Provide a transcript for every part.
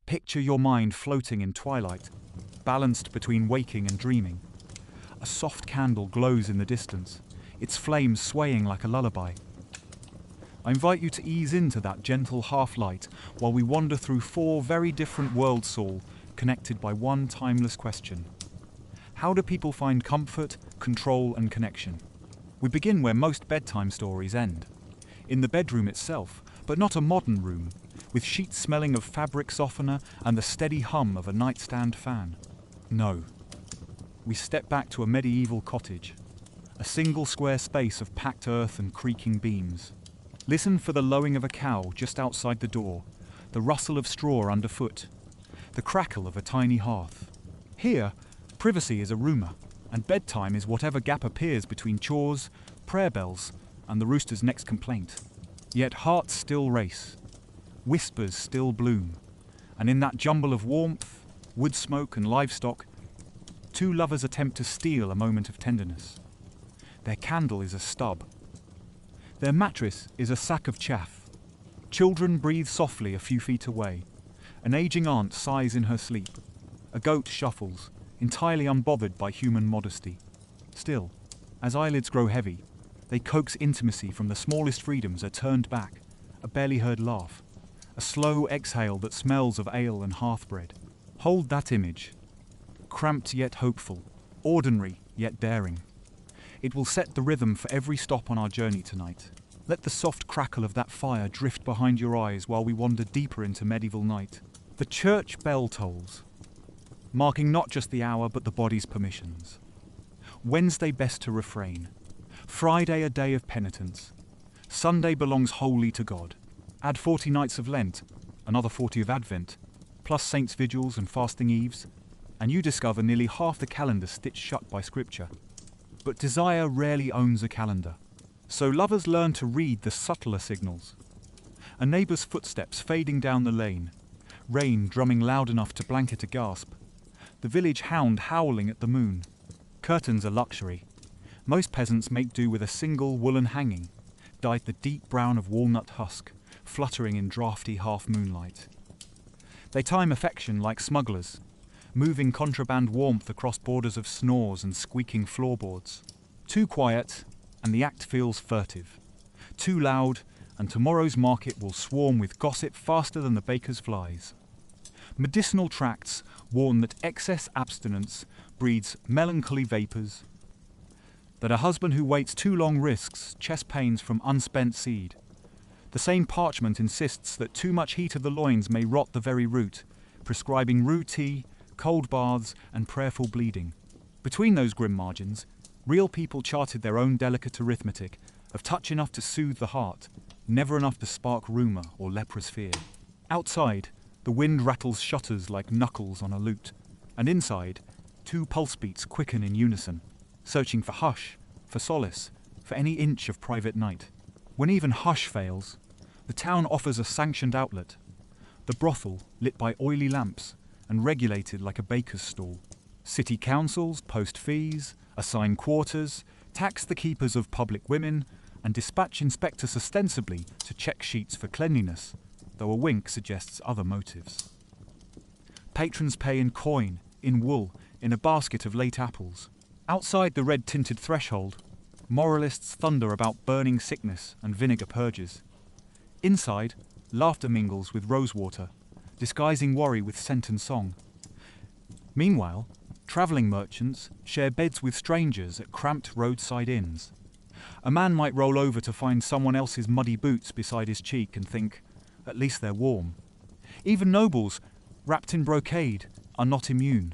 Picture your mind floating in twilight, balanced between waking and dreaming. A soft candle glows in the distance, its flames swaying like a lullaby. I invite you to ease into that gentle half-light while we wander through 4 very different worlds all connected by one timeless question. How do people find comfort, control, and connection? We begin where most bedtime stories end, in the bedroom itself, but not a modern room, with sheets smelling of fabric softener and the steady hum of a nightstand fan. No. We step back to a medieval cottage, a single square space of packed earth and creaking beams. Listen for the lowing of a cow just outside the door, the rustle of straw underfoot, the crackle of a tiny hearth. Here, privacy is a rumour, and bedtime is whatever gap appears between chores, prayer bells, and the rooster's next complaint. Yet hearts still race, whispers still bloom, and in that jumble of warmth, wood smoke, and livestock, 2 lovers attempt to steal a moment of tenderness. Their candle is a stub. Their mattress is a sack of chaff. Children breathe softly a few feet away. An aging aunt sighs in her sleep. A goat shuffles, entirely unbothered by human modesty. Still, as eyelids grow heavy, they coax intimacy from the smallest freedoms are turned back, a barely heard laugh, a slow exhale that smells of ale and hearthbread. Hold that image. Cramped yet hopeful, ordinary yet daring. It will set the rhythm for every stop on our journey tonight. Let the soft crackle of that fire drift behind your eyes while we wander deeper into medieval night. The church bell tolls, marking not just the hour but the body's permissions. Wednesday best to refrain. Friday a day of penitence. Sunday belongs wholly to God. Add 40 nights of Lent, another 40 of Advent, plus saints' vigils and fasting eves, and you discover nearly half the calendar stitched shut by scripture. But desire rarely owns a calendar. So lovers learn to read the subtler signals. A neighbour's footsteps fading down the lane, rain drumming loud enough to blanket a gasp, the village hound howling at the moon. Curtains are luxury. Most peasants make do with a single woolen hanging, dyed the deep brown of walnut husk, fluttering in draughty half-moonlight. They time affection like smugglers, moving contraband warmth across borders of snores and squeaking floorboards. Too quiet, and the act feels furtive. Too loud, and tomorrow's market will swarm with gossip faster than the baker's flies. Medicinal tracts warn that excess abstinence breeds melancholy vapours, that a husband who waits too long risks chest pains from unspent seed. The same parchment insists that too much heat of the loins may rot the very root, prescribing rue tea, cold baths, and prayerful bleeding. Between those grim margins, real people charted their own delicate arithmetic of touch enough to soothe the heart, never enough to spark rumour or leprous fear. Outside, the wind rattles shutters like knuckles on a lute, and inside, 2 pulse beats quicken in unison, searching for hush, for solace, for any inch of private night. When even hush fails, the town offers a sanctioned outlet, the brothel lit by oily lamps and regulated like a baker's stall. City councils post fees, assign quarters, tax the keepers of public women, and dispatch inspectors ostensibly to check sheets for cleanliness, though a wink suggests other motives. Patrons pay in coin, in wool, in a basket of late apples. Outside the red-tinted threshold, moralists thunder about burning sickness and vinegar purges. Inside, laughter mingles with rosewater, disguising worry with scent and song. Meanwhile, travelling merchants share beds with strangers at cramped roadside inns. A man might roll over to find someone else's muddy boots beside his cheek and think, at least they're warm. Even nobles, wrapped in brocade, are not immune.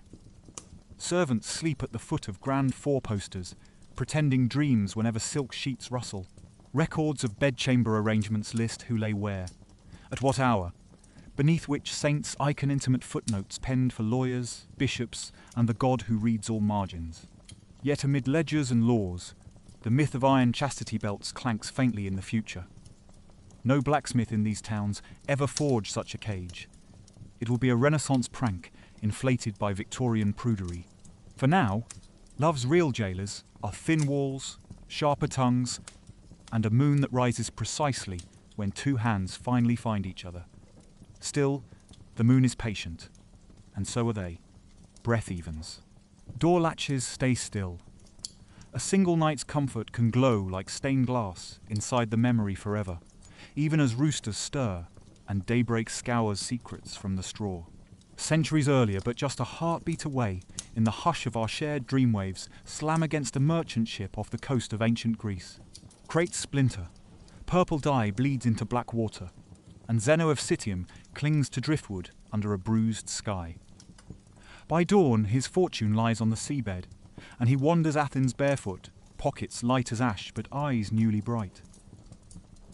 Servants sleep at the foot of grand four-posters, pretending dreams whenever silk sheets rustle. Records of bedchamber arrangements list who lay where, at what hour, beneath which saints icon intimate footnotes penned for lawyers, bishops, and the God who reads all margins. Yet amid ledgers and laws, the myth of iron chastity belts clanks faintly in the future. No blacksmith in these towns ever forged such a cage. It will be a Renaissance prank, inflated by Victorian prudery. For now, love's real jailers are thin walls, sharper tongues, and a moon that rises precisely when 2 hands finally find each other. Still, The moon is patient, and so are they, breath evens. Door latches stay still. A single night's comfort can glow like stained glass inside the memory forever, even as roosters stir and daybreak scours secrets from the straw. Centuries earlier, but just a heartbeat away, in the hush of our shared dreamwaves, slam against a merchant ship off the coast of ancient Greece. Crates splinter, purple dye bleeds into black water, and Zeno of Citium clings to driftwood under a bruised sky. By dawn, his fortune lies on the seabed, and he wanders Athens barefoot, pockets light as ash but eyes newly bright.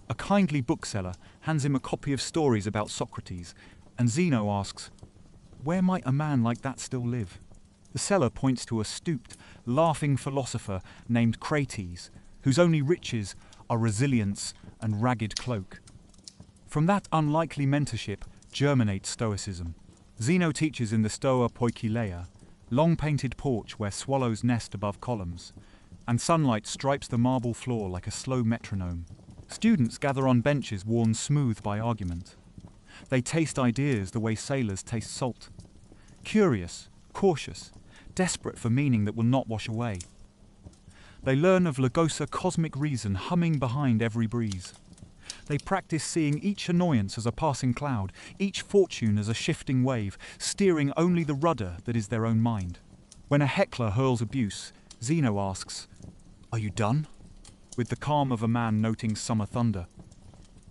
A kindly bookseller hands him a copy of stories about Socrates, and Zeno asks, "Where might a man like that still live?" The seller points to a stooped, laughing philosopher named Crates, whose only riches are resilience and ragged cloak. From that unlikely mentorship germinates Stoicism. Zeno teaches in the Stoa Poikileia, long-painted porch where swallows nest above columns, and sunlight stripes the marble floor like a slow metronome. Students gather on benches worn smooth by argument. They taste ideas the way sailors taste salt. Curious, cautious, desperate for meaning that will not wash away. They learn of Lagosa cosmic reason humming behind every breeze. They practice seeing each annoyance as a passing cloud, each fortune as a shifting wave, steering only the rudder that is their own mind. When a heckler hurls abuse, Zeno asks, "Are you done?" with the calm of a man noting summer thunder.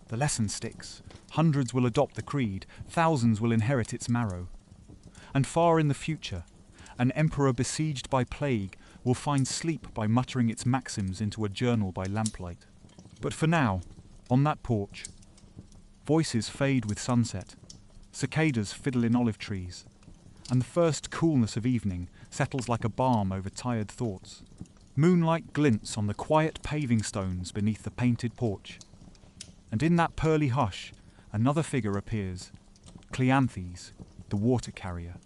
The lesson sticks. Hundreds will adopt the creed, thousands will inherit its marrow. And far in the future, an emperor besieged by plague will find sleep by muttering its maxims into a journal by lamplight. But for now, on that porch, voices fade with sunset, cicadas fiddle in olive trees, and the first coolness of evening settles like a balm over tired thoughts. Moonlight glints on the quiet paving stones beneath the painted porch, and in that pearly hush, another figure appears, Cleanthes, the water carrier.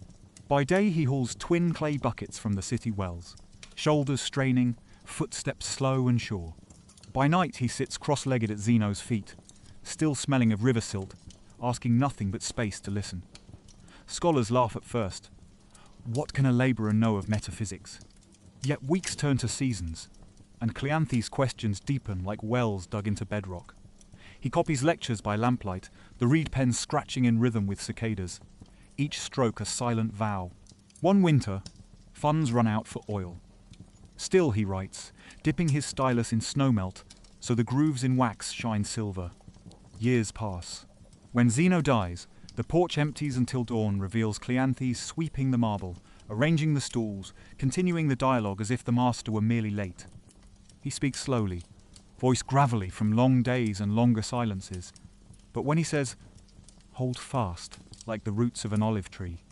By day he hauls twin clay buckets from the city wells, shoulders straining, footsteps slow and sure. By night he sits cross-legged at Zeno's feet, still smelling of river silt, asking nothing but space to listen. Scholars laugh at first. What can a labourer know of metaphysics? Yet weeks turn to seasons, and Cleanthes' questions deepen like wells dug into bedrock. He copies lectures by lamplight, the reed pen scratching in rhythm with cicadas, each stroke a silent vow. One winter, funds run out for oil. Still, he writes, dipping his stylus in snowmelt, so the grooves in wax shine silver. Years pass. When Zeno dies, the porch empties until dawn reveals Cleanthes sweeping the marble, arranging the stools, continuing the dialogue as if the master were merely late. He speaks slowly, voice gravelly from long days and longer silences, but when he says, "Hold fast," like the roots of an olive tree,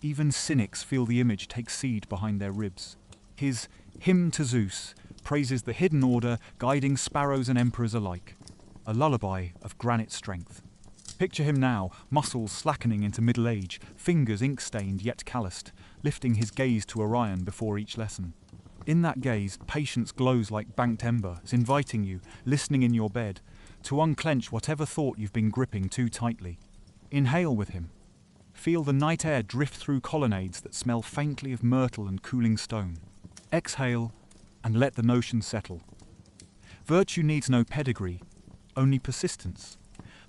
even cynics feel the image take seed behind their ribs. His Hymn to Zeus praises the hidden order guiding sparrows and emperors alike, a lullaby of granite strength. Picture him now, muscles slackening into middle age, fingers ink-stained yet calloused, lifting his gaze to Orion before each lesson. In that gaze, patience glows like banked embers, inviting you, listening in your bed, to unclench whatever thought you've been gripping too tightly. Inhale with him. Feel the night air drift through colonnades that smell faintly of myrtle and cooling stone. Exhale, and let the notion settle. Virtue needs no pedigree, only persistence,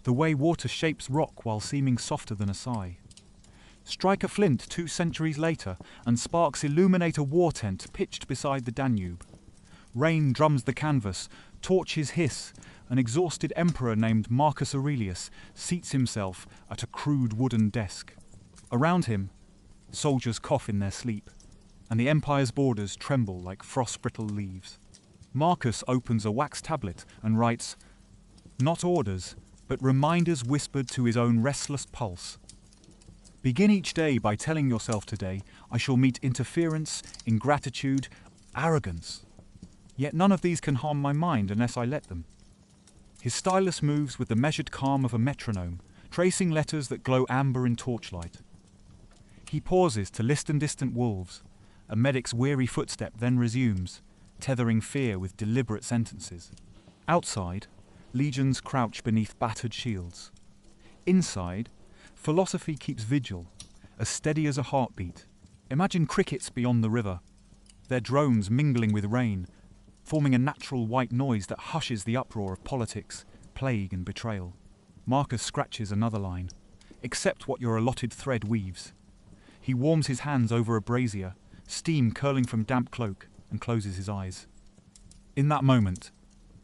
the way water shapes rock while seeming softer than a sigh. Strike a flint 2 centuries later, and sparks illuminate a war tent pitched beside the Danube. Rain drums the canvas, torches hiss. An exhausted emperor named Marcus Aurelius seats himself at a crude wooden desk. Around him, soldiers cough in their sleep, and the empire's borders tremble like frost-brittle leaves. Marcus opens a wax tablet and writes, not orders, but reminders whispered to his own restless pulse. Begin each day by telling yourself today, I shall meet interference, ingratitude, arrogance. Yet none of these can harm my mind unless I let them. His stylus moves with the measured calm of a metronome, tracing letters that glow amber in torchlight. He pauses to listen distant wolves. A medic's weary footstep then resumes, tethering fear with deliberate sentences. Outside, legions crouch beneath battered shields. Inside, Philosophy keeps vigil, as steady as a heartbeat. Imagine crickets beyond the river, their drones mingling with rain, forming a natural white noise that hushes the uproar of politics, plague and betrayal. Marcus scratches another line. Accept what your allotted thread weaves. He warms his hands over a brazier, steam curling from damp cloak, and closes his eyes. In that moment,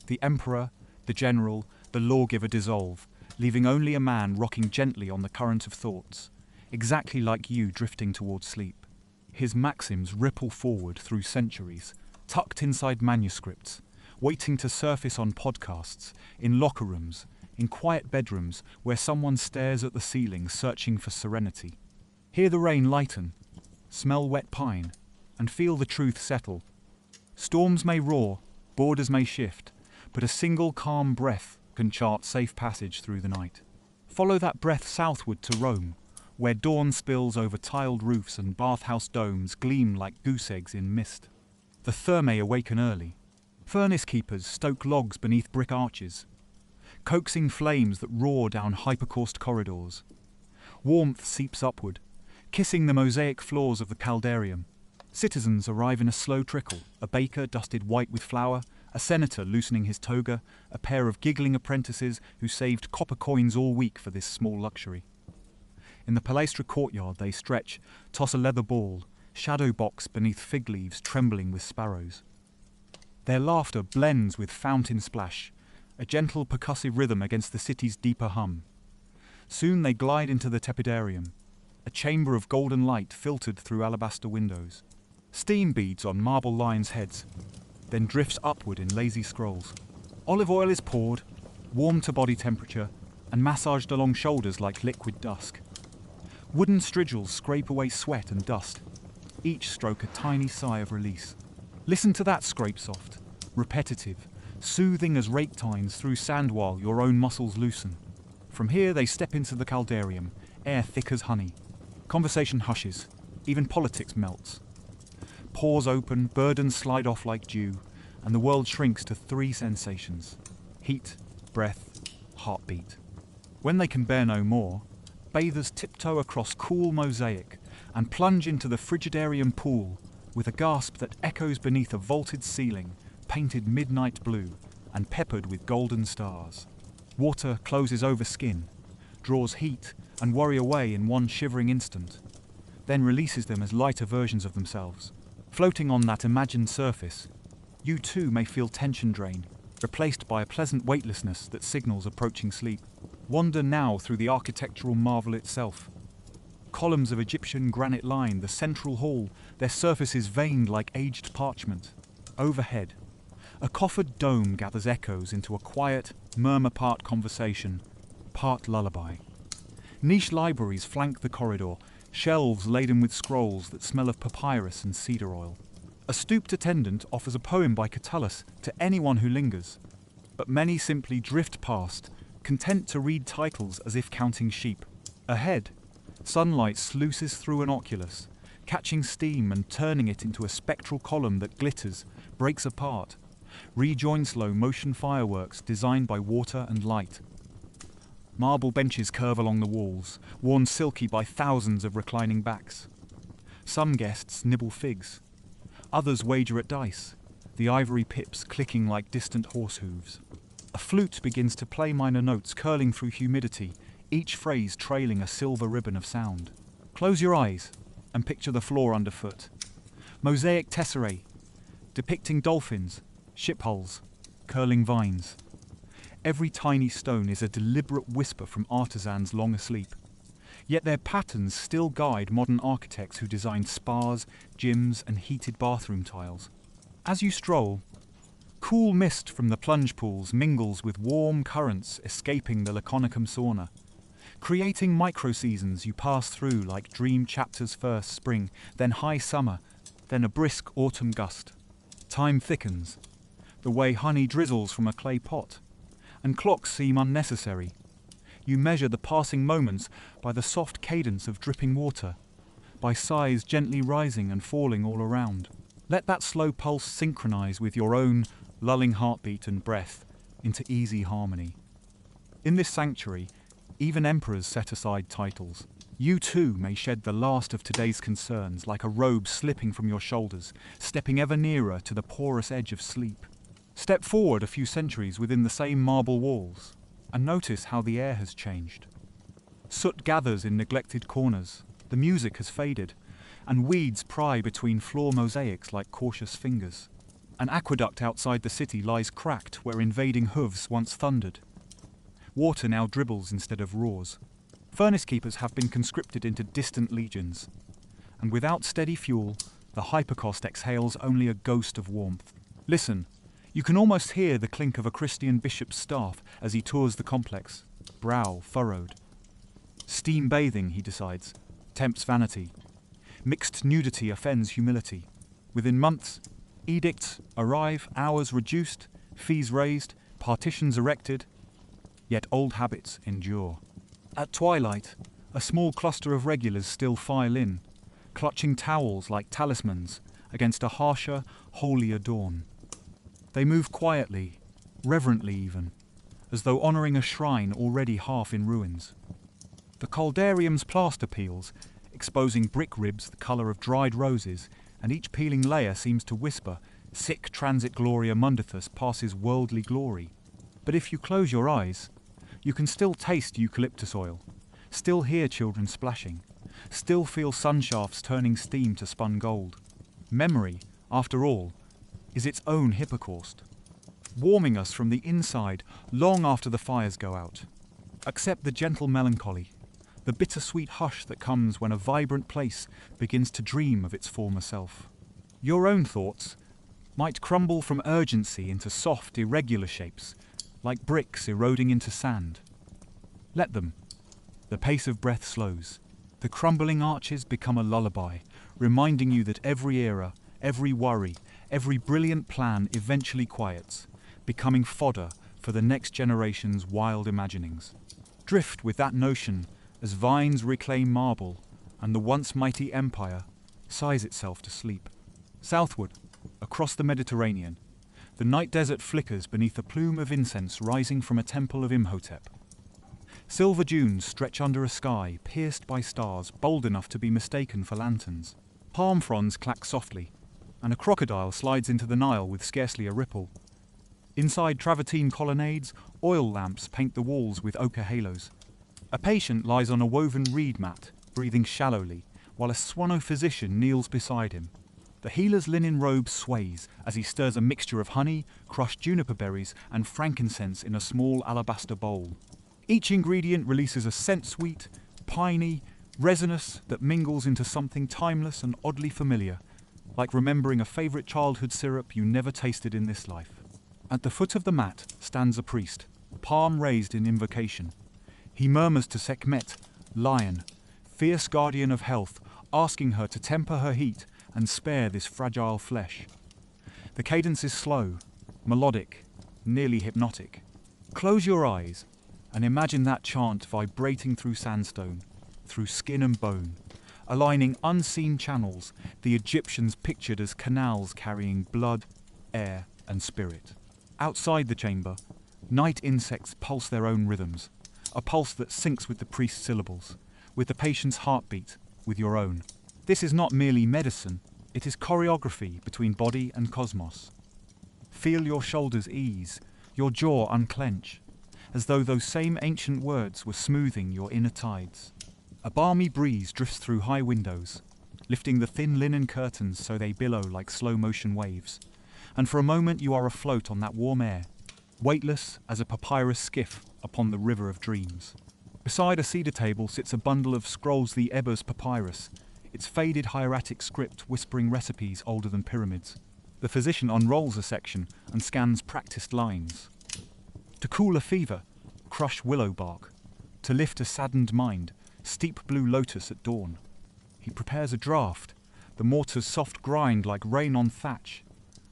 the emperor, the general, the lawgiver dissolve, leaving only a man rocking gently on the current of thoughts, exactly like you drifting towards sleep. His maxims ripple forward through centuries, tucked inside manuscripts, waiting to surface on podcasts, in locker rooms, in quiet bedrooms where someone stares at the ceiling searching for serenity. Hear the rain lighten, smell wet pine, and feel the truth settle. Storms may roar, borders may shift, but a single calm breath can chart safe passage through the night. Follow that breath southward to Rome, where dawn spills over tiled roofs and bathhouse domes gleam like goose eggs in mist. The thermae awaken early. Furnace keepers stoke logs beneath brick arches, coaxing flames that roar down hypercaust corridors. Warmth seeps upward, kissing the mosaic floors of the caldarium. Citizens arrive in a slow trickle, a baker dusted white with flour, a senator loosening his toga, a pair of giggling apprentices who saved copper coins all week for this small luxury. In the Palaestra courtyard they stretch, toss a leather ball, shadow box beneath fig leaves trembling with sparrows. Their laughter blends with fountain splash, a gentle percussive rhythm against the city's deeper hum. Soon they glide into the tepidarium, a chamber of golden light filtered through alabaster windows. Steam beads on marble lions' heads, then drifts upward in lazy scrolls. Olive oil is poured, warmed to body temperature, and massaged along shoulders like liquid dusk. Wooden strigils scrape away sweat and dust, each stroke a tiny sigh of release. Listen to that scrape soft, repetitive, soothing as rake tines through sand while your own muscles loosen. From here they step into the caldarium, air thick as honey. Conversation hushes, even politics melts. Pores open, burdens slide off like dew, and the world shrinks to three sensations: heat, breath, heartbeat. When they can bear no more, bathers tiptoe across cool mosaic and plunge into the frigidarium pool with a gasp that echoes beneath a vaulted ceiling, painted midnight blue and peppered with golden stars. Water closes over skin, draws heat and worry away in one shivering instant, then releases them as lighter versions of themselves. Floating on that imagined surface, you too may feel tension drain, replaced by a pleasant weightlessness that signals approaching sleep. Wander now through the architectural marvel itself. Columns of Egyptian granite line the central hall, their surfaces veined like aged parchment. Overhead, a coffered dome gathers echoes into a quiet, murmur-part conversation, part lullaby. Niche libraries flank the corridor, shelves laden with scrolls that smell of papyrus and cedar oil. A stooped attendant offers a poem by Catullus to anyone who lingers, but many simply drift past, content to read titles as if counting sheep. Ahead, sunlight sluices through an oculus, catching steam and turning it into a spectral column that glitters, breaks apart, rejoins slow-motion fireworks designed by water and light. Marble benches curve along the walls, worn silky by thousands of reclining backs. Some guests nibble figs. Others wager at dice, the ivory pips clicking like distant horse hooves. A flute begins to play minor notes curling through humidity, each phrase trailing a silver ribbon of sound. Close your eyes and picture the floor underfoot. Mosaic tesserae, depicting dolphins, ship hulls, curling vines. Every tiny stone is a deliberate whisper from artisans long asleep. Yet their patterns still guide modern architects who designed spas, gyms, and heated bathroom tiles. As you stroll, cool mist from the plunge pools mingles with warm currents escaping the Laconicum sauna, creating micro-seasons you pass through like dream chapters. First spring, then high summer, then a brisk autumn gust. Time thickens, the way honey drizzles from a clay pot, and clocks seem unnecessary. You measure the passing moments by the soft cadence of dripping water, by sighs gently rising and falling all around. Let that slow pulse synchronize with your own lulling heartbeat and breath into easy harmony. In this sanctuary, Even emperors set aside titles. You too may shed the last of today's concerns like a robe slipping from your shoulders, stepping ever nearer to the porous edge of sleep. Step forward a few centuries within the same marble walls, and notice how the air has changed. Soot gathers in neglected corners, the music has faded, and weeds pry between floor mosaics like cautious fingers. An aqueduct outside the city lies cracked where invading hooves once thundered. Water now dribbles instead of roars. Furnace keepers have been conscripted into distant legions, and without steady fuel, the hypercost exhales only a ghost of warmth. Listen, you can almost hear the clink of a Christian bishop's staff as he tours the complex, brow furrowed. Steam bathing, he decides, tempts vanity. Mixed nudity offends humility. Within months, edicts arrive, hours reduced, fees raised, partitions erected, yet old habits endure. At twilight, a small cluster of regulars still file in, clutching towels like talismans against a harsher, holier dawn. They move quietly, reverently even, as though honouring a shrine already half in ruins. The caldarium's plaster peels, exposing brick ribs the colour of dried roses, and each peeling layer seems to whisper, "Sic transit gloria mundithus" passes worldly glory. But if you close your eyes, you can still taste eucalyptus oil, still hear children splashing, still feel sunshafts turning steam to spun gold. Memory, after all, is its own hippocaust, warming us from the inside long after the fires go out. Accept the gentle melancholy, the bittersweet hush that comes when a vibrant place begins to dream of its former self. Your own thoughts might crumble from urgency into soft, irregular shapes, like bricks eroding into sand. Let them. The pace of breath slows. The crumbling arches become a lullaby, reminding you that every era, every worry, every brilliant plan eventually quiets, becoming fodder for the next generation's wild imaginings. Drift with that notion as vines reclaim marble and the once mighty empire sighs itself to sleep. Southward, across the Mediterranean, the night desert flickers beneath a plume of incense rising from a temple of Imhotep. Silver dunes stretch under a sky pierced by stars bold enough to be mistaken for lanterns. Palm fronds clack softly, and a crocodile slides into the Nile with scarcely a ripple. Inside travertine colonnades, oil lamps paint the walls with ochre halos. A patient lies on a woven reed mat, breathing shallowly, while a swano-physician kneels beside him. The healer's linen robe sways as he stirs a mixture of honey, crushed juniper berries, and frankincense in a small alabaster bowl. Each ingredient releases a scent sweet, piney, resinous that mingles into something timeless and oddly familiar, like remembering a favourite childhood syrup you never tasted in this life. At the foot of the mat stands a priest, palm raised in invocation. He murmurs to Sekhmet, lion, fierce guardian of health, asking her to temper her heat and spare this fragile flesh. The cadence is slow, melodic, nearly hypnotic. Close your eyes and imagine that chant vibrating through sandstone, through skin and bone, aligning unseen channels the Egyptians pictured as canals carrying blood, air, and spirit. Outside the chamber, night insects pulse their own rhythms, a pulse that syncs with the priest's syllables, with the patient's heartbeat, with your own. This is not merely medicine, it is choreography between body and cosmos. Feel your shoulders ease, your jaw unclench, as though those same ancient words were smoothing your inner tides. A balmy breeze drifts through high windows, lifting the thin linen curtains so they billow like slow-motion waves, and for a moment you are afloat on that warm air, weightless as a papyrus skiff upon the river of dreams. Beside a cedar table sits a bundle of scrolls the Ebers papyrus, its faded hieratic script whispering recipes older than pyramids. The physician unrolls a section and scans practiced lines. To cool a fever, crush willow bark. To lift a saddened mind, steep blue lotus at dawn. He prepares a draught, the mortar's soft grind like rain on thatch.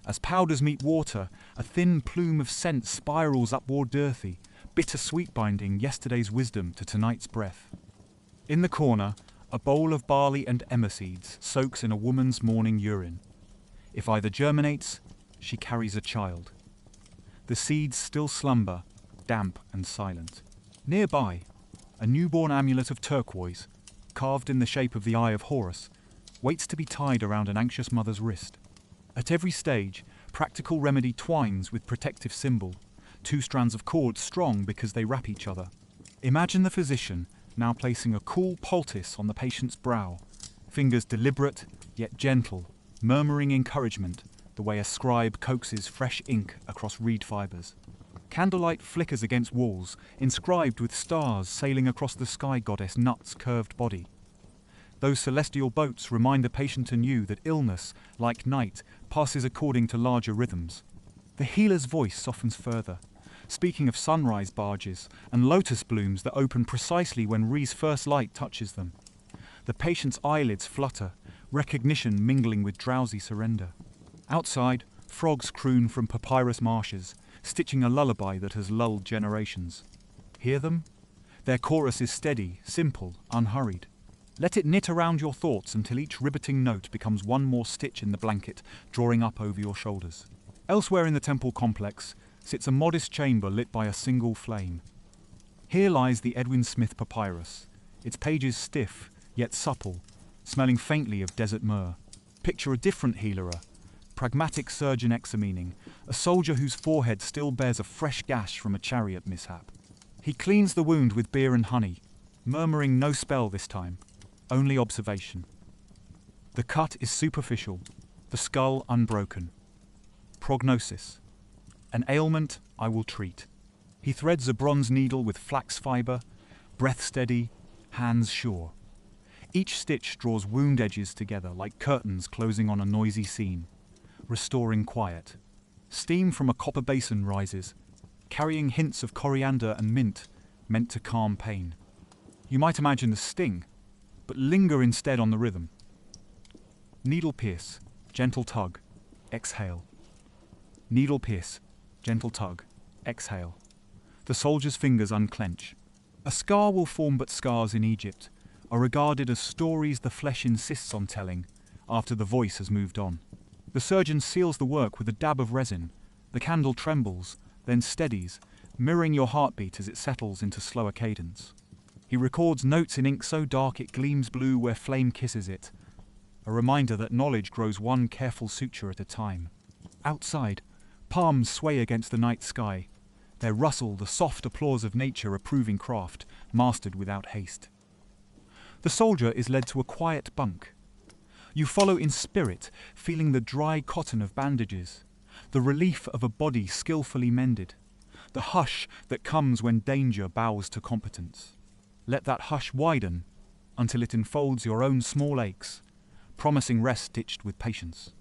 As powders meet water, a thin plume of scent spirals upward earthy, bitter-sweet binding yesterday's wisdom to tonight's breath. In the corner, a bowl of barley and emmer seeds soaks in a woman's morning urine. If either germinates, she carries a child. The seeds still slumber, damp and silent. Nearby, A newborn amulet of turquoise, carved in the shape of the Eye of Horus, waits to be tied around an anxious mother's wrist. At every stage, practical remedy twines with protective symbol, 2 strands of cord strong because they wrap each other. Imagine the physician now placing a cool poultice on the patient's brow, fingers deliberate yet gentle, murmuring encouragement the way a scribe coaxes fresh ink across reed fibers. Candlelight flickers against walls, inscribed with stars sailing across the sky goddess Nut's curved body. Those celestial boats remind the patient anew that illness, like night, passes according to larger rhythms. The healer's voice softens further, speaking of sunrise barges and lotus blooms that open precisely when Re's first light touches them. The patient's eyelids flutter, recognition mingling with drowsy surrender. Outside, frogs croon from papyrus marshes, stitching a lullaby that has lulled generations. Hear them? Their chorus is steady, simple, unhurried. Let it knit around your thoughts until each riveting note becomes one more stitch in the blanket, drawing up over your shoulders. Elsewhere in the temple complex sits a modest chamber lit by a single flame. Here lies the Edwin Smith papyrus, its pages stiff, yet supple, smelling faintly of desert myrrh. Picture a different healer, pragmatic surgeon examining, a soldier whose forehead still bears a fresh gash from a chariot mishap. He cleans the wound with beer and honey, murmuring no spell this time, only observation. The cut is superficial, the skull unbroken. Prognosis. An ailment I will treat. He threads a bronze needle with flax fibre, breath steady, hands sure. Each stitch draws wound edges together like curtains closing on a noisy scene, restoring quiet. Steam from a copper basin rises, carrying hints of coriander and mint meant to calm pain. You might imagine the sting, but linger instead on the rhythm. Needle pierce, gentle tug, exhale. Needle pierce, gentle tug, exhale. The soldier's fingers unclench. A scar will form, but scars in Egypt are regarded as stories the flesh insists on telling after the voice has moved on. The surgeon seals the work with a dab of resin. The candle trembles, then steadies, mirroring your heartbeat as it settles into slower cadence. He records notes in ink so dark it gleams blue where flame kisses it, a reminder that knowledge grows one careful suture at a time. Outside, palms sway against the night sky, their rustle the soft applause of nature approving craft, mastered without haste. The soldier is led to a quiet bunk. You follow in spirit, feeling the dry cotton of bandages, the relief of a body skillfully mended, the hush that comes when danger bows to competence. Let that hush widen until it enfolds your own small aches, promising rest stitched with patience.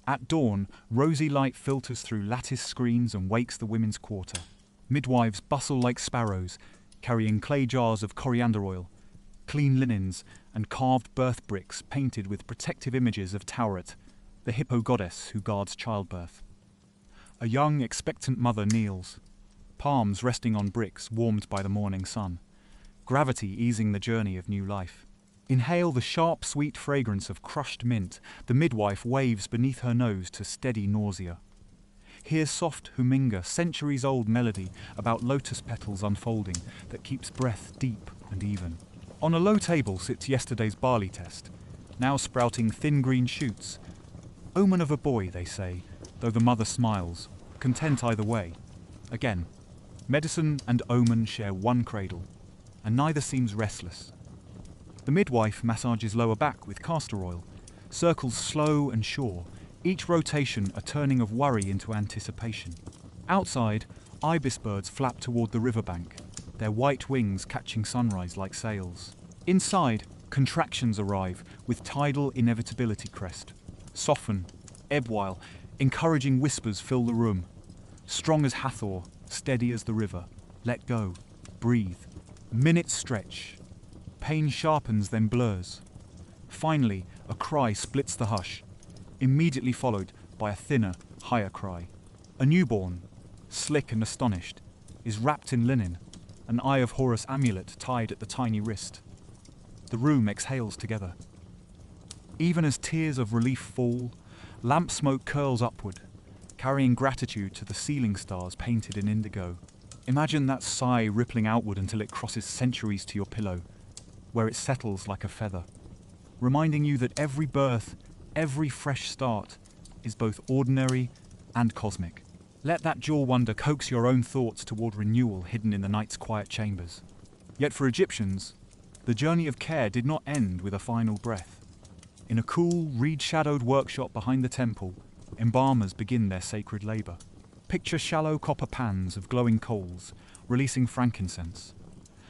At dawn, rosy light filters through lattice screens and wakes the women's quarter. Midwives bustle like sparrows, carrying clay jars of coriander oil, clean linens, and carved birth bricks painted with protective images of Tauret, the hippo goddess who guards childbirth. A young, expectant mother kneels, palms resting on bricks warmed by the morning sun, gravity easing the journey of new life. Inhale the sharp, sweet fragrance of crushed mint the midwife waves beneath her nose to steady nausea. Hear soft huminga, centuries-old melody about lotus petals unfolding that keeps breath deep and even. On a low table sits yesterday's barley test, now sprouting thin green shoots. Omen of a boy, they say, though the mother smiles, content either way. Again, medicine and omen share one cradle, and neither seems restless. The midwife massages lower back with castor oil, circles slow and sure, each rotation a turning of worry into anticipation. Outside, ibis birds flap toward the riverbank, their white wings catching sunrise like sails. Inside, contractions arrive with tidal inevitability crest. Soften, ebb while, encouraging whispers fill the room. Strong as Hathor, steady as the river. Let go, breathe. Minutes stretch. Pain sharpens, then blurs. Finally, a cry splits the hush, immediately followed by a thinner, higher cry. A newborn, slick and astonished, is wrapped in linen, an Eye of Horus amulet tied at the tiny wrist. The room exhales together. Even as tears of relief fall, lamp smoke curls upward, carrying gratitude to the ceiling stars painted in indigo. Imagine that sigh rippling outward until it crosses centuries to your pillow, where it settles like a feather, reminding you that every birth, every fresh start, is both ordinary and cosmic. Let that jaw wonder coax your own thoughts toward renewal hidden in the night's quiet chambers. Yet for Egyptians, the journey of care did not end with a final breath. In a cool, reed-shadowed workshop behind the temple, embalmers begin their sacred labor. Picture shallow copper pans of glowing coals, releasing frankincense.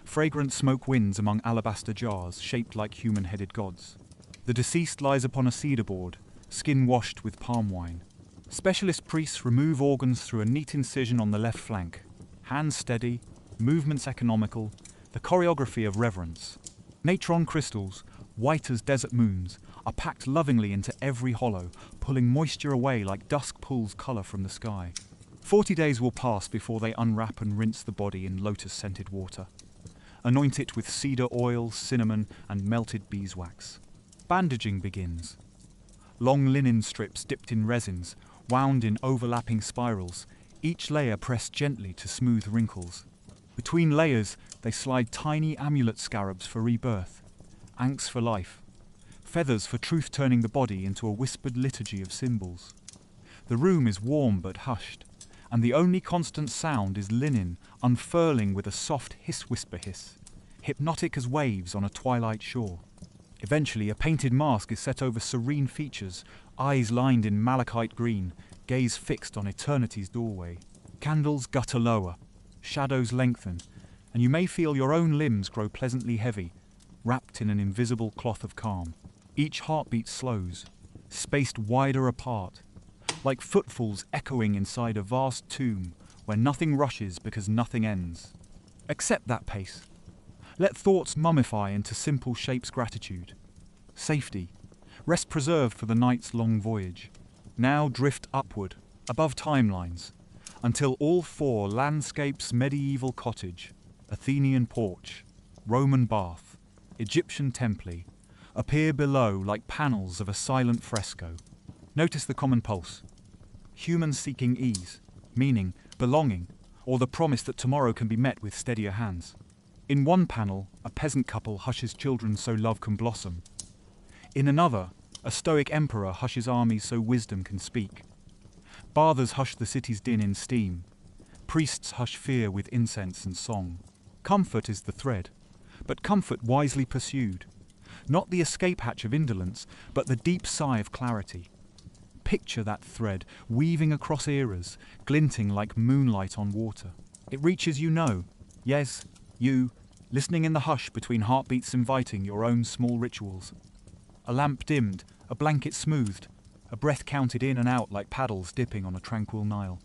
Fragrant smoke winds among alabaster jars shaped like human-headed gods. The deceased lies upon a cedar board, skin washed with palm wine. Specialist priests remove organs through a neat incision on the left flank. Hands steady, movements economical, the choreography of reverence. Natron crystals, white as desert moons, are packed lovingly into every hollow, pulling moisture away like dusk pulls colour from the sky. 40 days will pass before they unwrap and rinse the body in lotus-scented water. Anoint it with cedar oil, cinnamon, and melted beeswax. Bandaging begins. Long linen strips dipped in resins, wound in overlapping spirals, each layer pressed gently to smooth wrinkles. Between layers, they slide tiny amulet scarabs for rebirth, ankhs for life, feathers for truth turning the body into a whispered liturgy of symbols. The room is warm but hushed, and the only constant sound is linen unfurling with a soft hiss-whisper-hiss, hypnotic as waves on a twilight shore. Eventually, a painted mask is set over serene features, eyes lined in malachite green, gaze fixed on eternity's doorway. Candles gutter lower, shadows lengthen, and you may feel your own limbs grow pleasantly heavy, wrapped in an invisible cloth of calm. Each heartbeat slows, spaced wider apart, like footfalls echoing inside a vast tomb where nothing rushes because nothing ends. Accept that pace. Let thoughts mummify into simple shapes gratitude. Safety. Rest preserved for the night's long voyage. Now drift upward, above timelines, until all four landscapes, medieval cottage, Athenian porch, Roman bath, Egyptian temple, appear below like panels of a silent fresco. Notice the common pulse. Humans seeking ease, meaning, belonging, or the promise that tomorrow can be met with steadier hands. In one panel, a peasant couple hushes children so love can blossom. In another, a stoic emperor hushes armies so wisdom can speak. Bathers hush the city's din in steam. Priests hush fear with incense and song. Comfort is the thread, but comfort wisely pursued. Not the escape hatch of indolence, but the deep sigh of clarity. Picture that thread, weaving across eras, glinting like moonlight on water. It reaches yes, you, listening in the hush between heartbeats inviting your own small rituals. A lamp dimmed, a blanket smoothed, a breath counted in and out like paddles dipping on a tranquil Nile.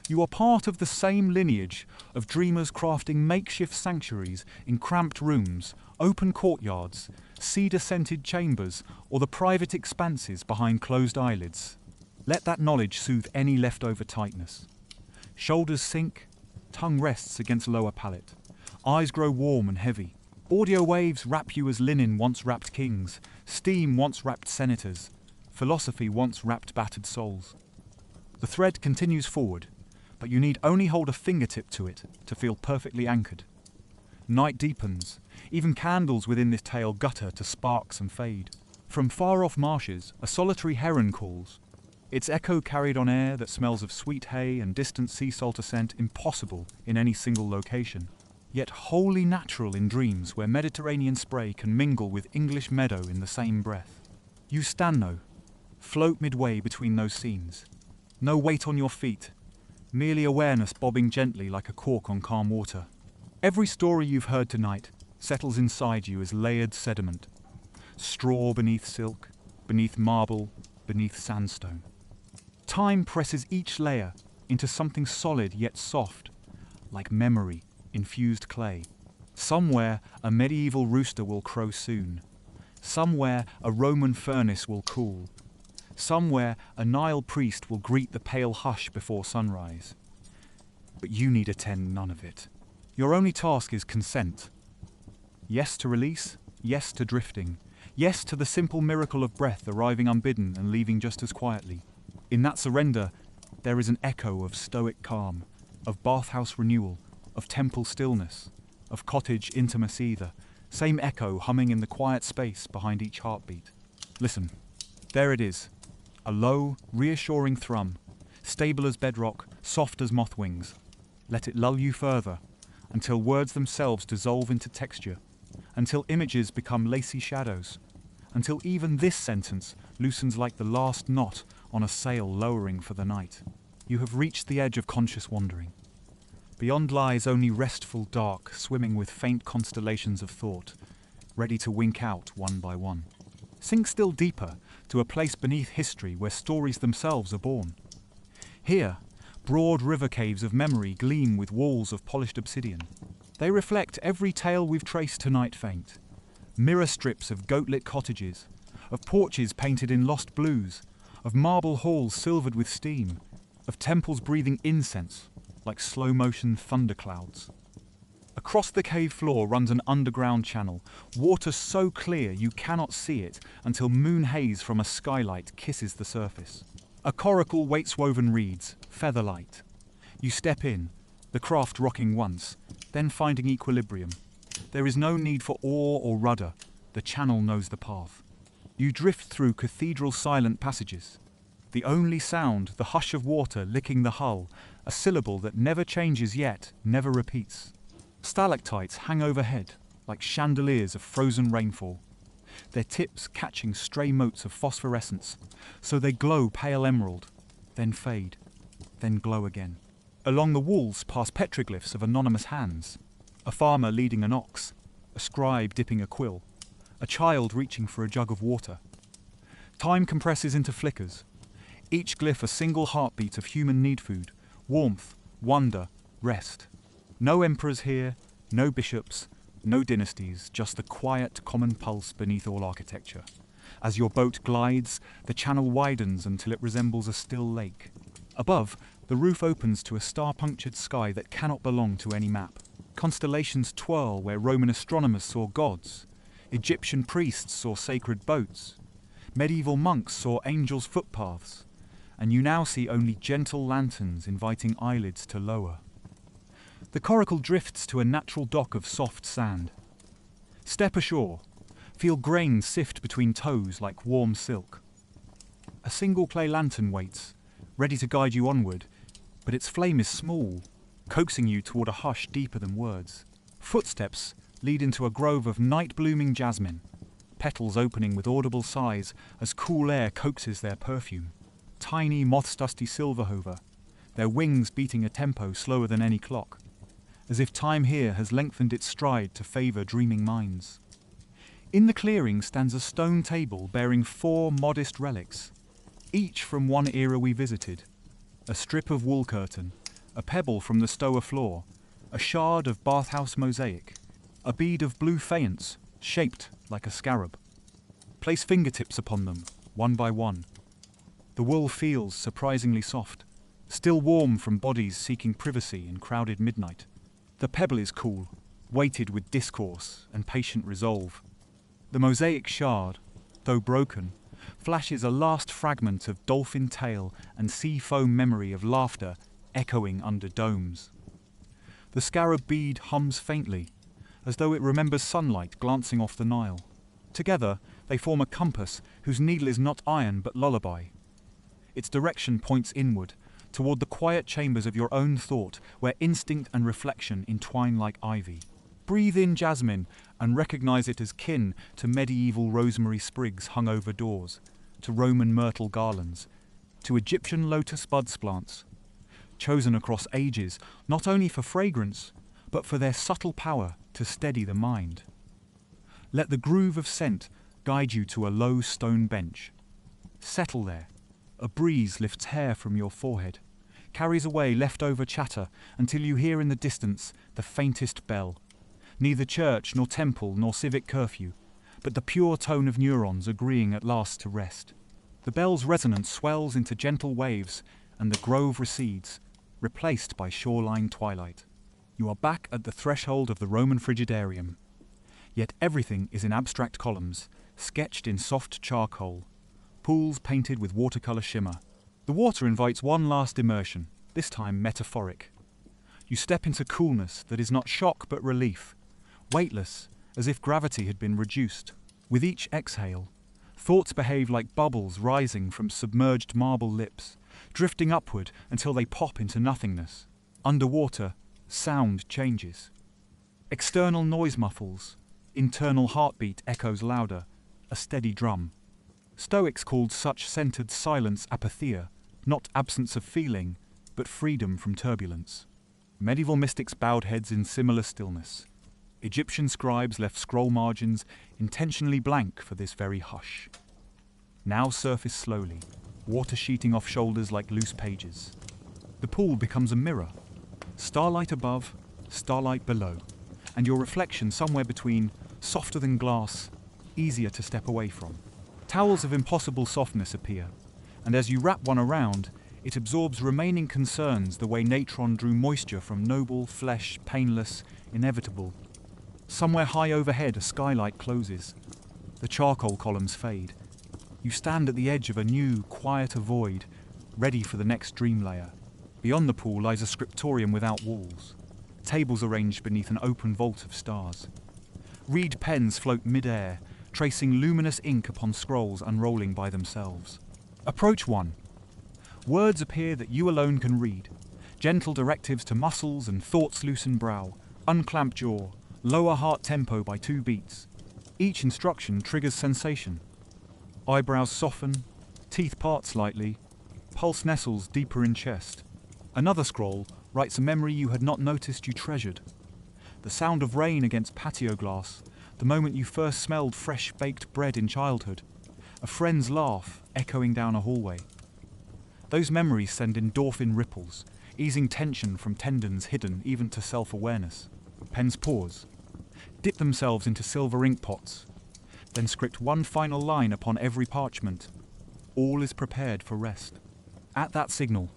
You are part of the same lineage of dreamers crafting makeshift sanctuaries in cramped rooms, open courtyards, cedar-scented chambers, or the private expanses behind closed eyelids. Let that knowledge soothe any leftover tightness. Shoulders sink, tongue rests against lower palate. Eyes grow warm and heavy. Audio waves wrap you as linen once wrapped kings, steam once wrapped senators, philosophy once wrapped battered souls. The thread continues forward, but you need only hold a fingertip to it to feel perfectly anchored. Night deepens. Even candles within this tale gutter to sparks and fade. From far-off marshes, a solitary heron calls, its echo carried on air that smells of sweet hay and distant sea salt scent impossible in any single location, yet wholly natural in dreams where Mediterranean spray can mingle with English meadow in the same breath. You stand though, float midway between those scenes. No weight on your feet, merely awareness bobbing gently like a cork on calm water. Every story you've heard tonight settles inside you as layered sediment. Straw beneath silk, beneath marble, beneath sandstone. Time presses each layer into something solid yet soft, like memory, infused clay. Somewhere a medieval rooster will crow soon. Somewhere a Roman furnace will cool. Somewhere a Nile priest will greet the pale hush before sunrise. But you need attend none of it. Your only task is consent. Yes to release, yes to drifting, yes to the simple miracle of breath arriving unbidden and leaving just as quietly. In that surrender, there is an echo of stoic calm, of bathhouse renewal, of temple stillness, of cottage intimacy, the same echo humming in the quiet space behind each heartbeat. Listen, there it is, a low, reassuring thrum, stable as bedrock, soft as moth wings. Let it lull you further, until words themselves dissolve into texture, until images become lacy shadows, until even this sentence loosens like the last knot on a sail lowering for the night. You have reached the edge of conscious wandering. Beyond lies only restful dark, swimming with faint constellations of thought, ready to wink out one by one. Sink still deeper to a place beneath history where stories themselves are born. Here, broad river caves of memory gleam with walls of polished obsidian. They reflect every tale we've traced tonight faint. Mirror strips of goat-lit cottages, of porches painted in lost blues, of marble halls silvered with steam, of temples breathing incense like slow-motion thunderclouds. Across the cave floor runs an underground channel, water so clear you cannot see it until moon haze from a skylight kisses the surface. A coracle waits woven reeds, featherlight. You step in, the craft rocking once, then finding equilibrium. There is no need for oar or rudder, the channel knows the path. You drift through cathedral silent passages. The only sound, the hush of water licking the hull, a syllable that never changes yet, never repeats. Stalactites hang overhead, like chandeliers of frozen rainfall, their tips catching stray motes of phosphorescence, so they glow pale emerald, then fade, then glow again. Along the walls pass petroglyphs of anonymous hands, a farmer leading an ox, a scribe dipping a quill, a child reaching for a jug of water. Time compresses into flickers, each glyph a single heartbeat of human need food, warmth, wonder, rest. No emperors here, no bishops, no dynasties, just the quiet common pulse beneath all architecture. As your boat glides, the channel widens until it resembles a still lake. Above, the roof opens to a star-punctured sky that cannot belong to any map. Constellations twirl where Roman astronomers saw gods, Egyptian priests saw sacred boats, medieval monks saw angels' footpaths, and you now see only gentle lanterns inviting eyelids to lower. The coracle drifts to a natural dock of soft sand. Step ashore, feel grain sift between toes like warm silk. A single clay lantern waits, ready to guide you onward, but its flame is small, coaxing you toward a hush deeper than words. Footsteps lead into a grove of night-blooming jasmine, petals opening with audible sighs as cool air coaxes their perfume. Tiny moth-dusty silverhover, their wings beating a tempo slower than any clock, as if time here has lengthened its stride to favour dreaming minds. In the clearing stands a stone table bearing 4 modest relics, each from one era we visited. A strip of wool curtain, a pebble from the stoa floor, a shard of bathhouse mosaic, a bead of blue faience, shaped like a scarab. Place fingertips upon them, one by one. The wool feels surprisingly soft, still warm from bodies seeking privacy in crowded midnight. The pebble is cool, weighted with discourse and patient resolve. The mosaic shard, though broken, flashes a last fragment of dolphin tail and sea foam memory of laughter echoing under domes. The scarab bead hums faintly, as though it remembers sunlight glancing off the Nile. Together, they form a compass whose needle is not iron but lullaby. Its direction points inward, toward the quiet chambers of your own thought, where instinct and reflection entwine like ivy. Breathe in jasmine and recognize it as kin to medieval rosemary sprigs hung over doors, to Roman myrtle garlands, to Egyptian lotus buds plants, chosen across ages, not only for fragrance, but for their subtle power to steady the mind. Let the groove of scent guide you to a low stone bench. Settle there. A breeze lifts hair from your forehead, carries away leftover chatter until you hear in the distance the faintest bell. Neither church nor temple nor civic curfew, but the pure tone of neurons agreeing at last to rest. The bell's resonance swells into gentle waves and the grove recedes, replaced by shoreline twilight. You are back at the threshold of the Roman frigidarium. Yet everything is in abstract columns, sketched in soft charcoal, pools painted with watercolour shimmer. The water invites one last immersion, this time metaphoric. You step into coolness that is not shock but relief, weightless, as if gravity had been reduced. With each exhale, thoughts behave like bubbles rising from submerged marble lips, drifting upward until they pop into nothingness. Underwater, sound changes. External noise muffles, internal heartbeat echoes louder, a steady drum. Stoics called such centered silence apatheia, not absence of feeling, but freedom from turbulence. Medieval mystics bowed heads in similar stillness. Egyptian scribes left scroll margins intentionally blank for this very hush. Now surface slowly, water sheeting off shoulders like loose pages. The pool becomes a mirror. Starlight above, starlight below, and your reflection somewhere between, softer than glass, easier to step away from. Towels of impossible softness appear, and as you wrap one around, it absorbs remaining concerns the way natron drew moisture from noble, flesh, painless, inevitable. Somewhere high overhead, a skylight closes. The charcoal columns fade. You stand at the edge of a new, quieter void, ready for the next dream layer. Beyond the pool lies a scriptorium without walls, tables arranged beneath an open vault of stars. Reed pens float mid-air, tracing luminous ink upon scrolls unrolling by themselves. Approach one. Words appear that you alone can read. Gentle directives to muscles and thoughts loosen brow, unclamp jaw, lower heart tempo by 2 beats. Each instruction triggers sensation. Eyebrows soften, teeth part slightly, pulse nestles deeper in chest. Another scroll writes a memory you had not noticed you treasured. The sound of rain against patio glass, the moment you first smelled fresh baked bread in childhood, a friend's laugh echoing down a hallway. Those memories send endorphin ripples, easing tension from tendons hidden even to self-awareness. Pens pause, dip themselves into silver ink pots, then script one final line upon every parchment. All is prepared for rest. At that signal,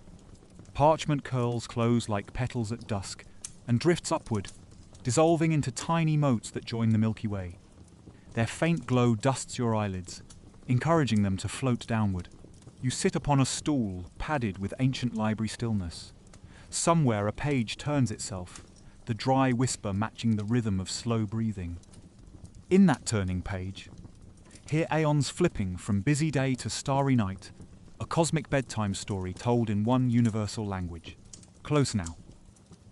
parchment curls close like petals at dusk and drifts upward, dissolving into tiny motes that join the Milky Way. Their faint glow dusts your eyelids, encouraging them to float downward. You sit upon a stool padded with ancient library stillness. Somewhere a page turns itself, the dry whisper matching the rhythm of slow breathing. In that turning page, hear aeons flipping from busy day to starry night, a cosmic bedtime story told in one universal language. Close now.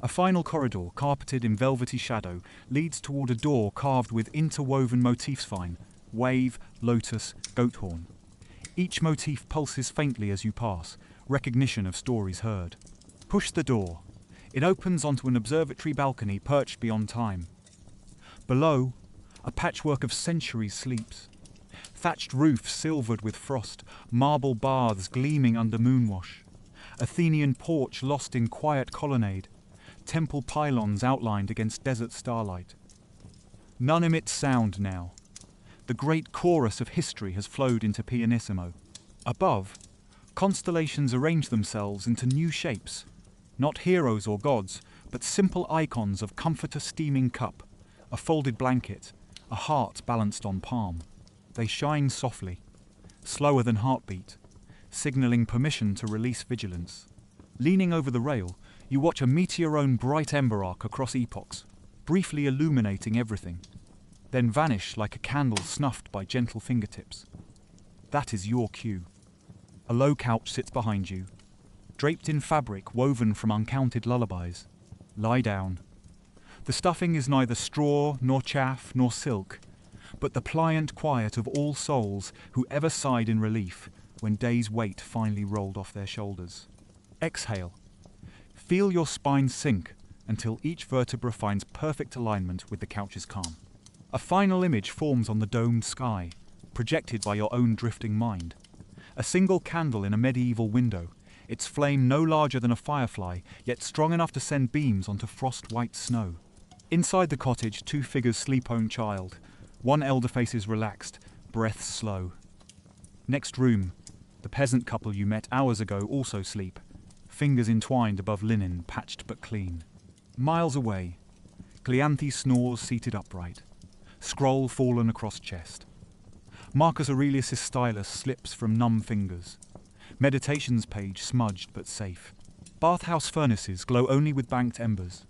A final corridor, carpeted in velvety shadow, leads toward a door carved with interwoven motifs fine, wave, lotus, goat horn. Each motif pulses faintly as you pass, recognition of stories heard. Push the door. It opens onto an observatory balcony perched beyond time. Below, a patchwork of centuries sleeps. Thatched roofs silvered with frost, marble baths gleaming under moonwash. Athenian porch lost in quiet colonnade, temple pylons outlined against desert starlight. None emit sound now. The great chorus of history has flowed into pianissimo. Above, constellations arrange themselves into new shapes, not heroes or gods, but simple icons of comforter steaming cup, a folded blanket, a heart balanced on palm. They shine softly, slower than heartbeat, signaling permission to release vigilance. Leaning over the rail, you watch a meteor-own bright ember arc across epochs, briefly illuminating everything, then vanish like a candle snuffed by gentle fingertips. That is your cue. A low couch sits behind you, draped in fabric woven from uncounted lullabies. Lie down. The stuffing is neither straw, nor chaff, nor silk, but the pliant quiet of all souls who ever sighed in relief when day's weight finally rolled off their shoulders. Exhale. Feel your spine sink until each vertebra finds perfect alignment with the couch's calm. A final image forms on the domed sky, projected by your own drifting mind. A single candle in a medieval window, its flame no larger than a firefly, yet strong enough to send beams onto frost-white snow. Inside the cottage, 2 figures sleep on child. One elder face is relaxed, breaths slow. Next room, the peasant couple you met hours ago also sleep, fingers entwined above linen, patched but clean. Miles away, Cleanthe snores seated upright, scroll fallen across chest. Marcus Aurelius' stylus slips from numb fingers. Meditations page smudged but safe. Bathhouse furnaces glow only with banked embers.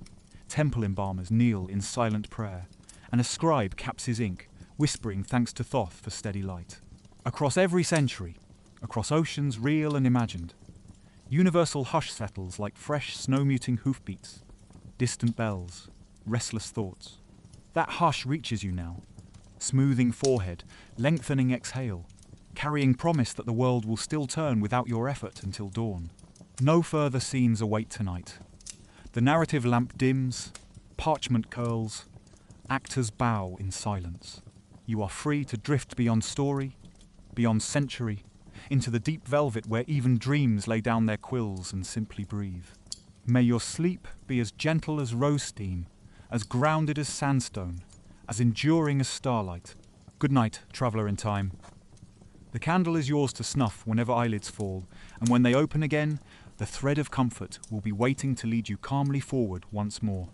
Temple embalmers kneel in silent prayer, and a scribe caps his ink, whispering thanks to Thoth for steady light. Across every century, across oceans real and imagined, universal hush settles like fresh snow-muting hoofbeats, distant bells, restless thoughts. That hush reaches you now, smoothing forehead, lengthening exhale, carrying promise that the world will still turn without your effort until dawn. No further scenes await tonight. The narrative lamp dims, parchment curls, actors bow in silence. You are free to drift beyond story, beyond century, into the deep velvet where even dreams lay down their quills and simply breathe. May your sleep be as gentle as rose steam, as grounded as sandstone, as enduring as starlight. Good night, traveller in time. The candle is yours to snuff whenever eyelids fall, and when they open again, the thread of comfort will be waiting to lead you calmly forward once more.